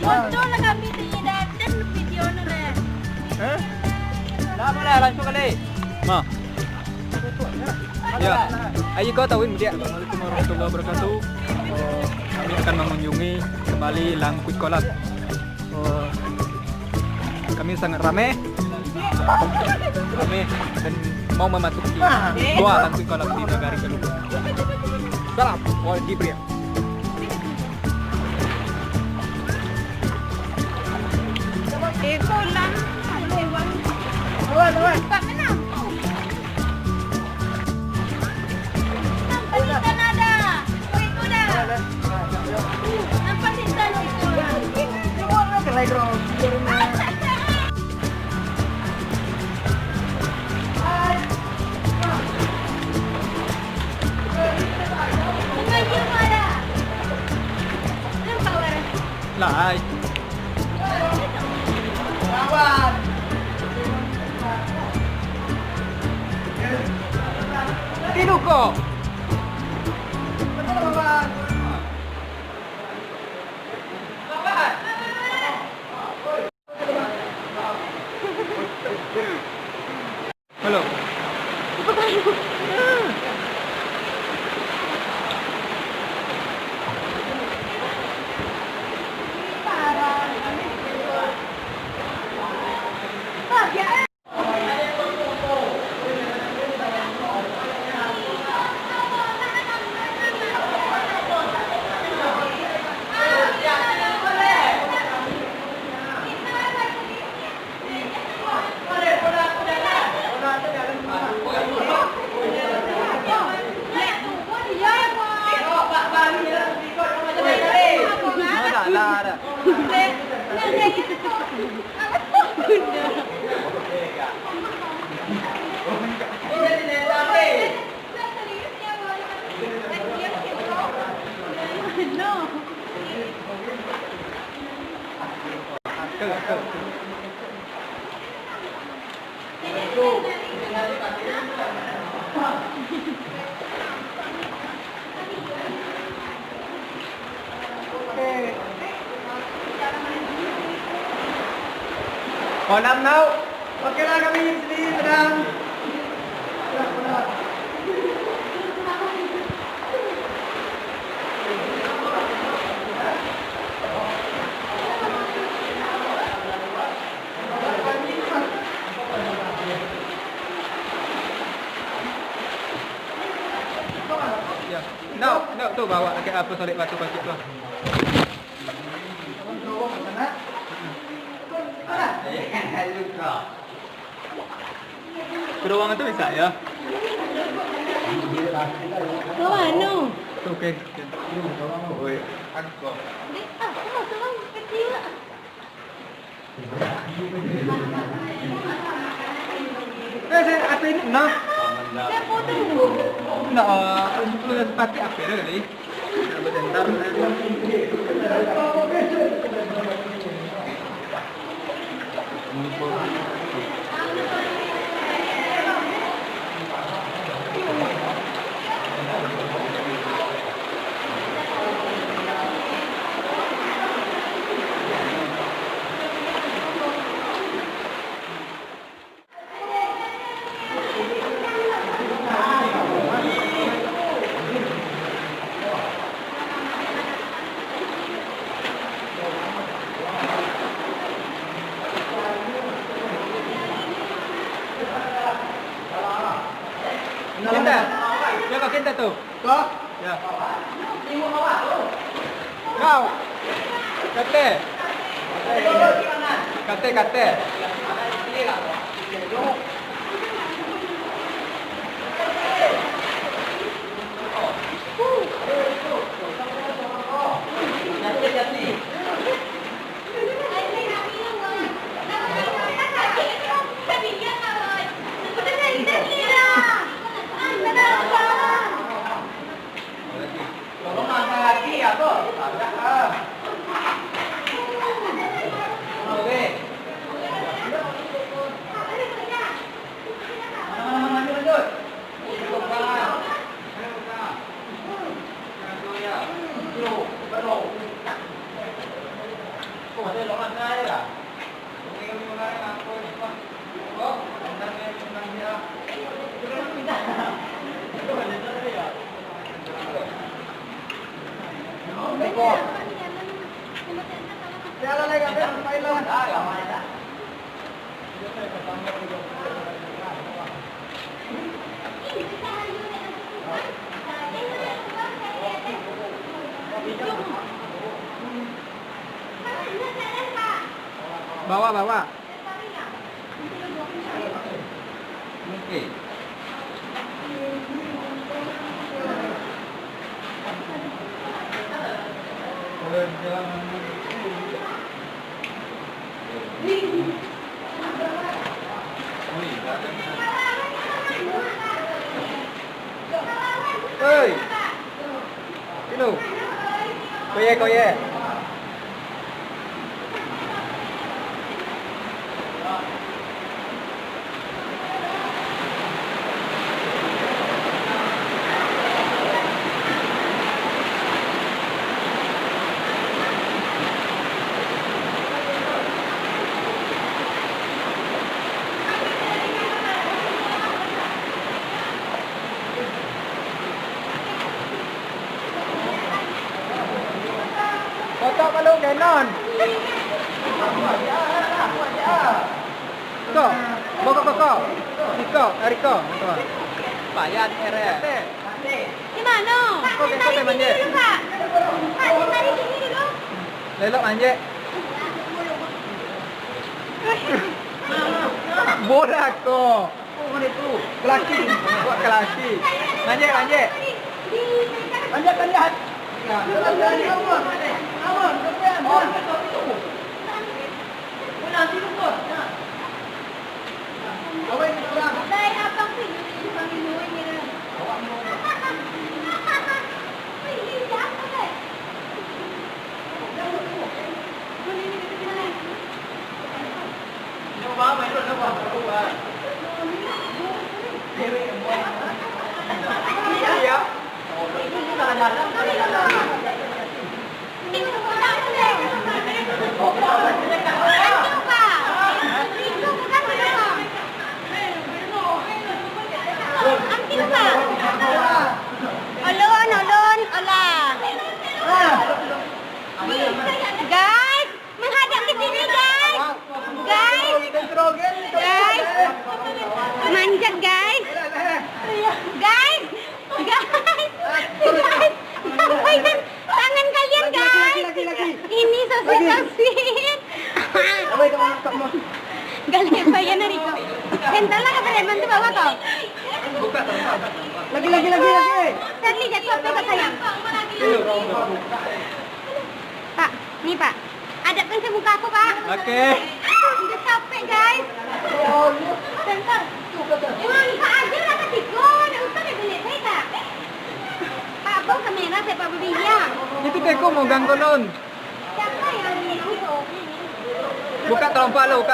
Muncul lah kami tinggal dan video nore. Hah? Lama lah langsung kali. Ma. Ya, ayo kau tahuin dia. Assalamualaikum warahmatullahi wabarakatuh. Kami akan mengunjungi kembali Langkuit Kolam. Kami sangat ramai dan mau memasuki gua Langkuit Kolam di Nagari Galuh. Salam, wal Jibril. Kolam, lewat. Lewat. Tak menang. Nampak ikan ada. Oh itu dah. Nampak ikan itu. Lai. Tidur kok. Halo. Kolam now. Okey lah kami sendiri sedang. Ya. No, tu bawa pakai apa solid batu pakcik tu. Ke ruangan tu bisa ya? Ke mana? Tu okey. Oi, aku. Tolong kecil. Saya apa ini? Nah. Saya foto dulu. Nah, untuk sepati apa dah kali? Berbentar. Kenta. Jaga kenta tu. Kau? Ya. Kau. Kate. Kate. Bawa. Ơi, sino? Koye. Foto kalau Canon. Kok, kok. Riko. Payan ere. Di mana? Kok tarik manje. Pak. Pak, tarik sini dulu. Lelok manje. Borak kok. Kelaki. Buat kelaki. Manje. Manje kan lihat. Iya. Olon, olah. Guys, menghadap ke sini guys. Guys. Manjat guys. Guys. Sampaikan tangan kalian guys. Ini sosok sweet. Galian bayan na Rico. Sentala ka pala, mantu bawa kau. Lagi. Charlie, jatuh apa kau sayang? Pak, nih Pak. Hadapkan ke muka aku Pak. Oke. Udah capek guys. Bentar. Emang Pak aja lah ketiga. Nggak usah deh beli saya tak. Pak abang kamera saya Pak Bibiya. Itu teko mau gang konon. Siapa yang minum? Buka terompak lo.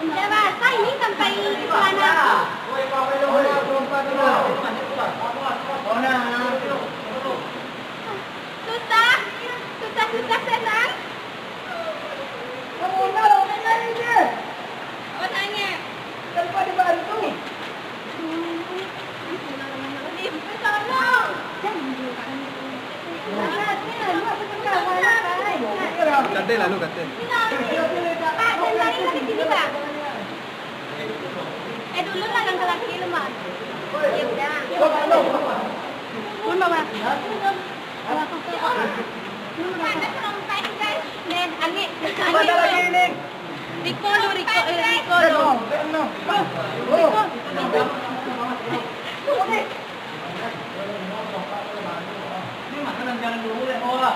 Udah basah ini sampai celana. Susah senang. Kamu kalau nanya Oh tanya. tanpa dibantu. Kate lalu kate. Pak, sentari lagi sini Pak. Dulu lah yang laki lemah. Ya udah. Pun bawa. Ada trompet guys. Nen, Ani. Ada lagi ini. Rico. Ini makanan jangan dulu ya, oh.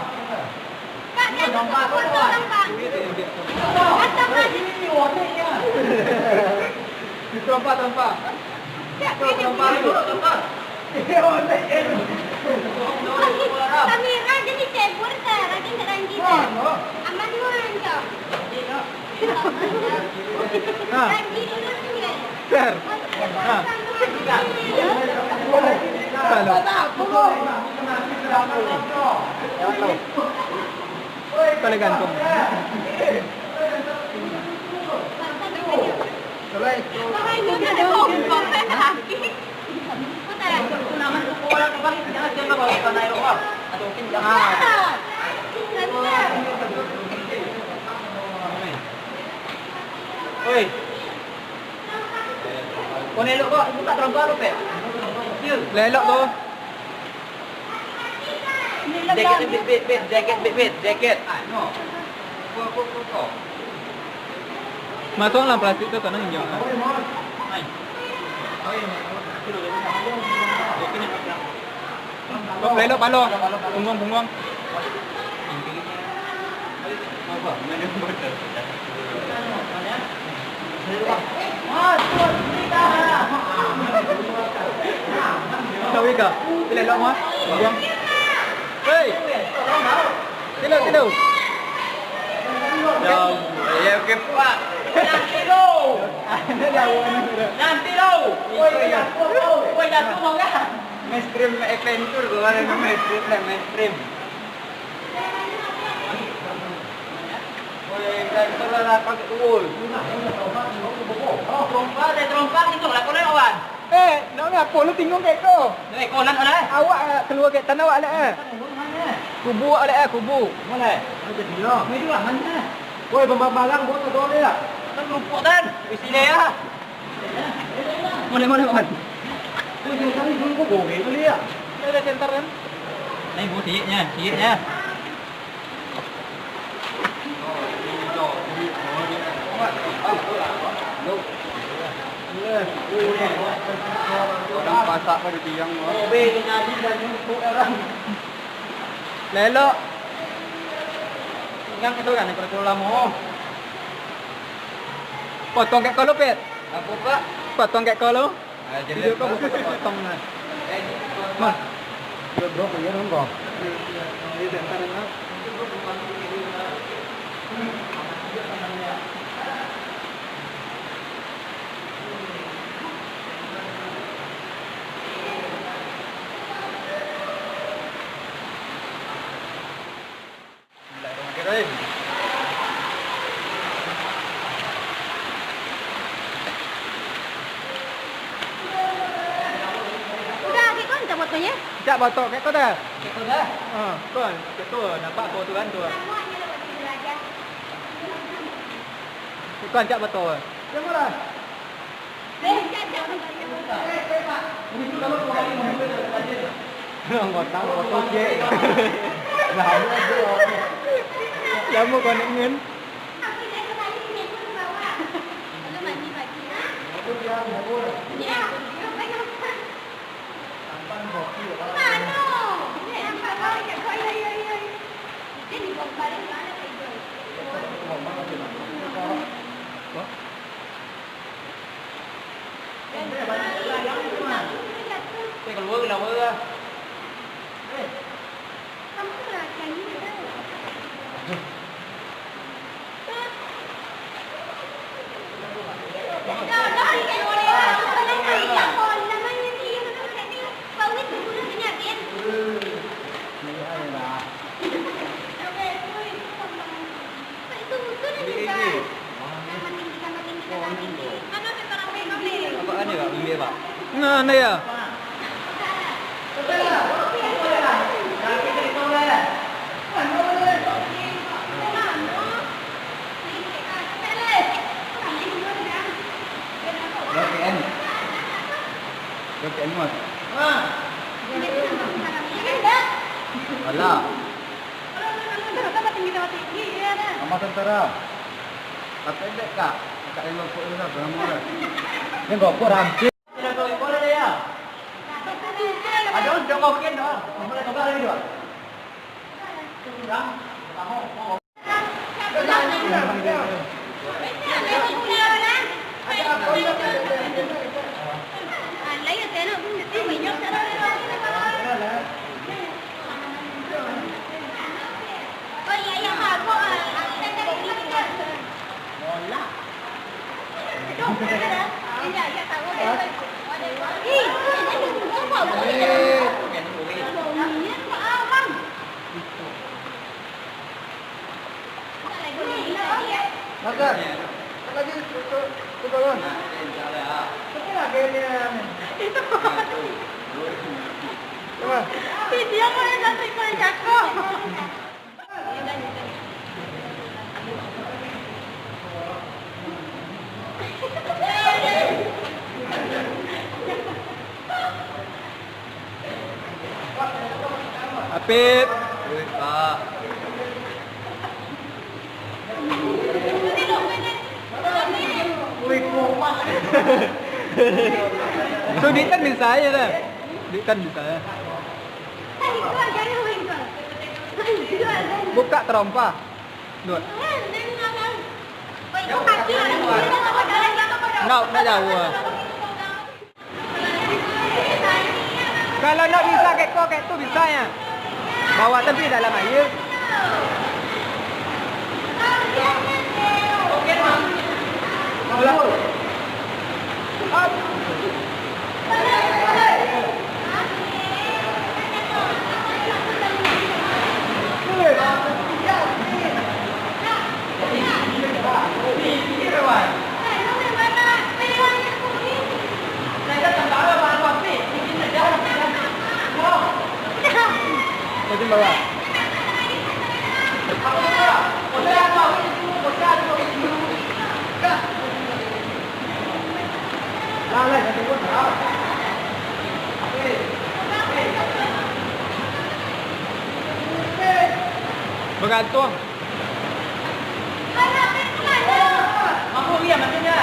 Kak, jangan foto orang Pak. Atau Ini warnanya. Terompak. Kamera jadi cebur tak, lagi serang kita. Aman dulu aja. Nah. Lagi dulu sini. Ter. Nah. Halo. Kali gantung. Oi. Kau elok kok, ibu tak terlampau lu, Pek. Lelok tu. Jaket. No. Masuklah plastik tu tanah hijau. Kau lelok palo. Punggung. Tahu ke? Lelok mah. Punggung. Hei. Tidur. Ya, oke, Pak. Nanti lo. Woi, jatuh mau enggak? Mainstream adventure gua ada mainstream. Woi, kan salah pakai uul. Trompak itu lah kau lawan. Nak apa lu tinggung kat kau? Kau nak mana? Awak keluar kat tanah awak lah. Kubu awak lah kubu. Mana? Jadi lah. Mai dua mana? Woi, barang buat tu dia lah. Kan lupa kan? Isi dia ya. Mana man. Woi, jangan dulu kau boleh tu dia. Dia ada center kan? Ini bu tiiknya. Orang pasak pada tiang. Oh, be jadi dan untuk orang. Lelok. Yang itu kan yang lama. Potong kat kau lu, Pet. Apa Pak? Potong kat kau lu. Jadi Video kau potong lah. Mas. Dia bro, ya dong kau. Ini center kan? Tak batok kat kau dah. Itu dah. Kan. Betul. Nampak kau tu kan tu. Bukan cak betul. Jangan lah. Ini kalau kau hari mau beli Ngotang foto je. Lama kau nak ngin. keluar kenapa? Apaan ya Pak? Beli Pak? Nah, ni ya. KPN Mas. Alah. Sama tentara. KPN dek Kak. Kak yang lokok itu dah berapa bulan. Ini gopur hampir. Tidak kau ikut ada ya. Ada orang jangan mungkin dah. Boleh coba lagi dua. Sudah. Tahu. Ih, ini mau Makan. Lagi turun. Tapi lagi ini. Coba. Dia mau yang ganti kue jako. Apit. Pak. Wih, kuat. Suditan bisa ya dah. Suditan bisa ya. Buka terompa. Dua. Nak jauh. Kalau nak bisa kayak tu bisa ya. Bawa tepi dalam air. Mula. Up. Macam bawah. Bergantung. Mampu dia maksudnya.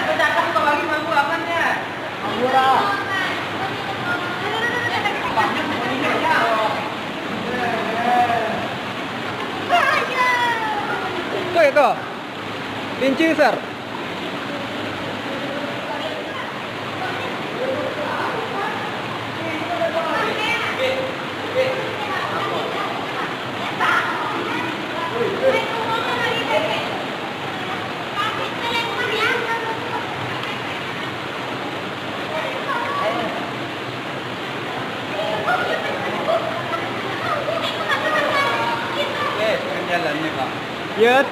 Berdatang kau lagi mampu apanya? Mampu lah. Banyak meninggalnya. Tu itu. Linci sir. Jalan ni Pak. Yut.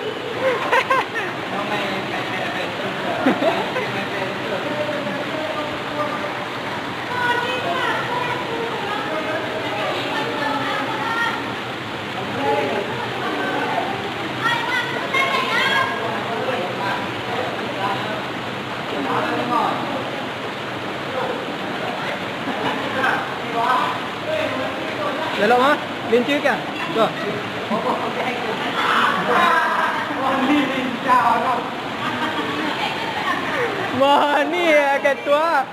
Lelok mah, linci kan? Tuh. Wah, ni ya ketua.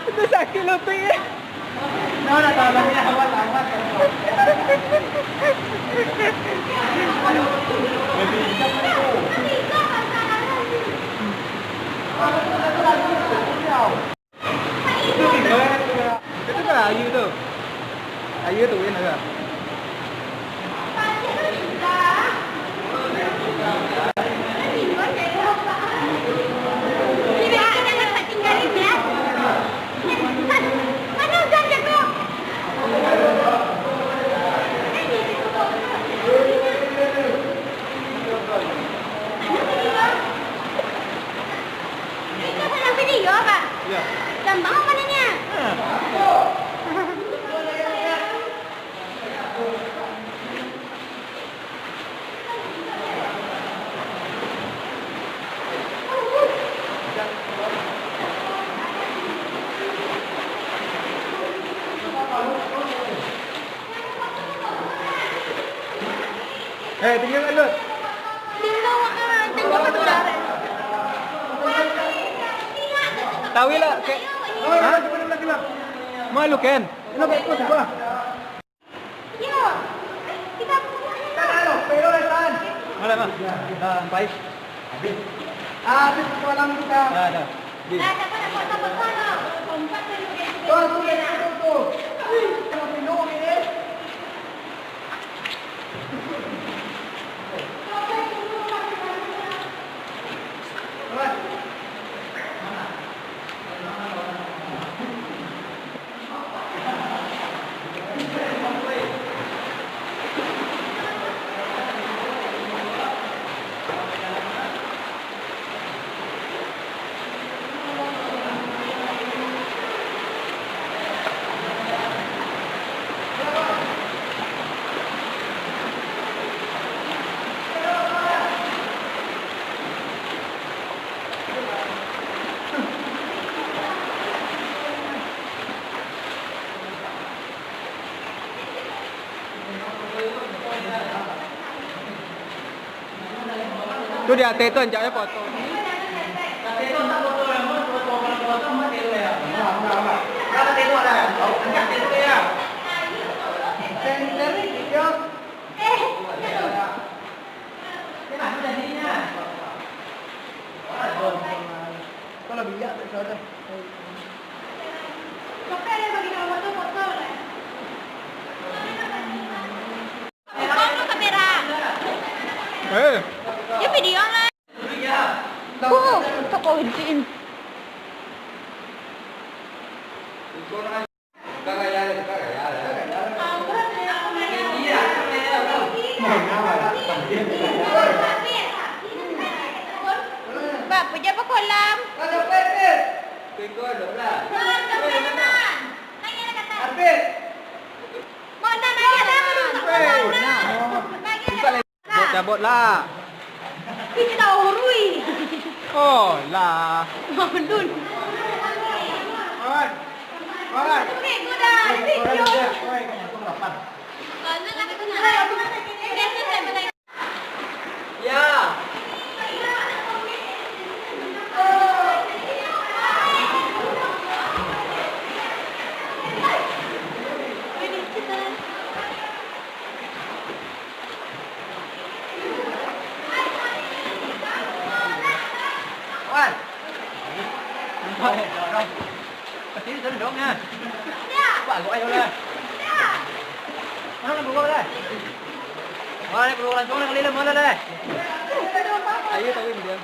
Itu sakit lutut ya. Mana tahu lagi awal-awal. Itu kan ayu tu. Ayu tu kan ada. Ya. Gampang apa nanya? Tinggal alut. Tinggal ke udara. Tahu lah ke. Hah? Lagi lah. Malu kan? Ini baik tu siapa? Yo, kita Halo, pero lesan. Mana mah? Baik. Habis. Habis malam kita. Ada. Di. ada pada foto-foto no. Kompak dari Tu tu. Kalau minum ini. Itu di hati itu anjaknya foto. Kalau bijak tak salah. Eh, Yung video nga. Oo, kapawitin. Ba, pwede pa ko alam. cabut lah. Hindi na uruy. Oh, lah. Dun. Alright. Alright. Okay, good ah. Video. Alright, kung dapat. Ya. Wan. Sini sini dong nha. Bạn gọi vô đây. Nó là bùa đây. Qua đây bùa là xuống đây lên lên đây. Ayo tahu ini dia.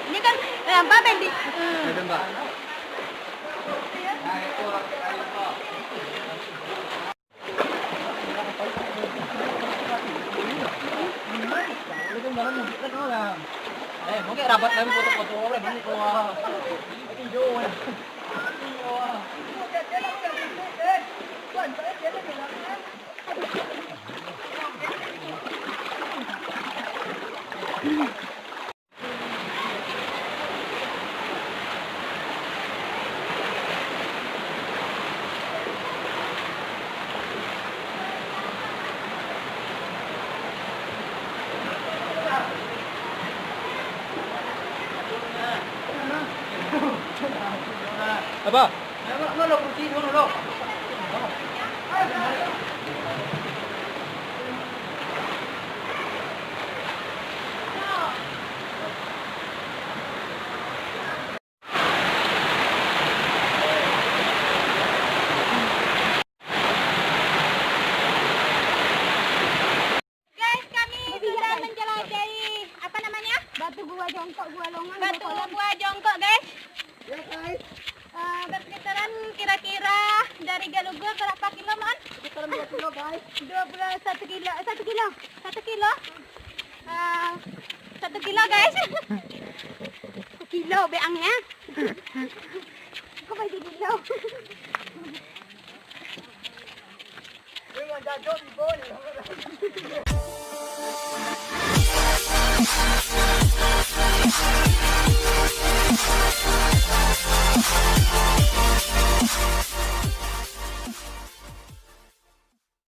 Ini kan lambat bendi. Ada mbak. Mau kayak rapat lagi foto-foto oleh ini keluar. Video nih. Apa? Nó kursi xuống rồi. Guys, kami sudah menjelajahi apa namanya? Batu Gua Jongkok, Gua Longan. Batu Gua Jongkok, guys. Ya guys. Berkitaran kira-kira dari Galuga berapa kilo, Man? Kita 2 kilo guys. 1 kilo. 1 kilo. 1 kilo. 1 kilo, guys. 1 kilo beangnya. Kok masih kilo?